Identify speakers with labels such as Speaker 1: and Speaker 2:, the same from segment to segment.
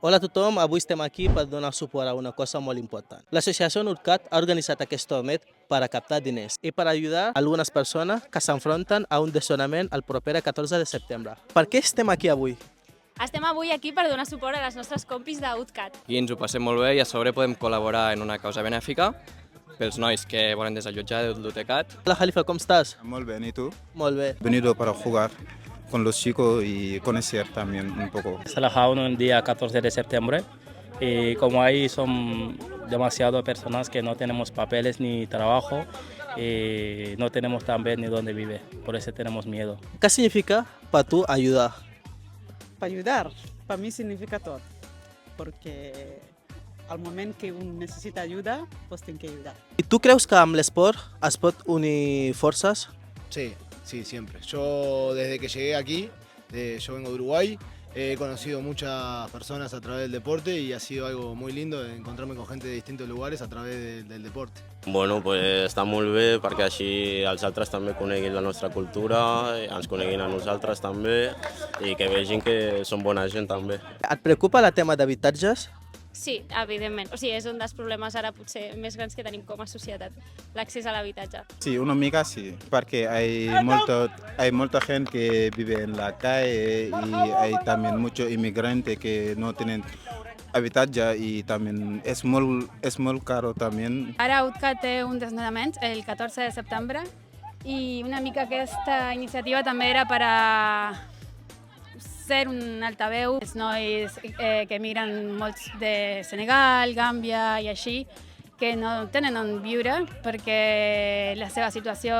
Speaker 1: Hola a tothom, avui estem aquí per donar suport a una cosa molt important. L'associació NURCAT ha organitzat aquest torneig per a captar diners i per ajudar algunes persones que s'enfronten a un desnonament el proper 14 de setembre. Per què estem aquí avui?
Speaker 2: Estem avui aquí per donar suport a les nostres compis d'UTCAT.
Speaker 3: I ens ho passem molt bé i a sobre podem col·laborar en una causa benèfica pels nois que volen desallotjar d'UTCAT.
Speaker 1: Hola Jalifa, com estàs?
Speaker 4: Muy bien, ¿y tú?
Speaker 1: Molt bé.
Speaker 4: Venido para jugar con los chicos y conocer también un poco.
Speaker 5: Se trabajaron el día 14 de septiembre y como ahí son demasiadas personas que no tenemos papeles ni trabajo y no tenemos también ni dónde vivir, por eso tenemos miedo.
Speaker 1: Què significa per tu ajudar?
Speaker 6: Para ayudar, para mí significa todo, porque al moment que un necesita ayuda, pues tiene que ayudar.
Speaker 1: I tu creus que amb l'esport es pot unir forces?
Speaker 7: Sí, sí, siempre. Yo desde que llegué aquí, yo vengo de Uruguay, he conocido muchas personas a través del deporte y ha sido algo muy lindo encontrarme con gente de distintos lugares a través del deporte.
Speaker 8: Bueno, pues està molt bé perquè així els altres també coneguin la nostra cultura, ens coneguin a nosaltres també i que vegin que som bona gent també.
Speaker 1: Et preocupa el tema d'habitatges?
Speaker 2: Sí, evidentment. O sigui, és un dels problemes ara potser més grans que tenim com a societat, l'accés a l'habitatge.
Speaker 4: Sí, una mica sí, porque hay mucha gente que vive en la calle y hay también muchos inmigrantes que no tienen habitatge y también es muy caro también.
Speaker 9: Ara UTCAT té un desnonament el 14 de setembre i una mica aquesta iniciativa també era per a ser un altaveu. Els nois que migren molts de Senegal, Gàmbia i així, que no tenen on viure perquè la seva situació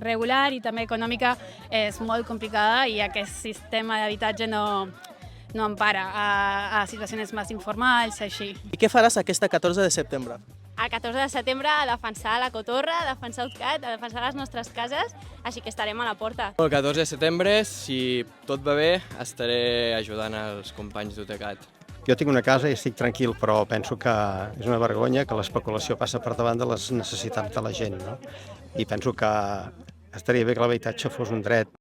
Speaker 9: regular i també econòmica és molt complicada i aquest sistema d'habitatge no empara a situacions més informals, així.
Speaker 1: I què faràs aquest 14 de setembre?
Speaker 2: El 14 de setembre a defensar la cotorra, a defensar UTCAT, a defensar les nostres cases, així que estarem a la porta.
Speaker 3: El 14 de setembre, si tot va bé, estaré ajudant els companys d'UTCAT.
Speaker 10: Jo tinc una casa i estic tranquil, però penso que és una vergonya que l'especulació passa per davant de les necessitats de la gent, no? I penso que estaria bé que l'habitatge fos un dret.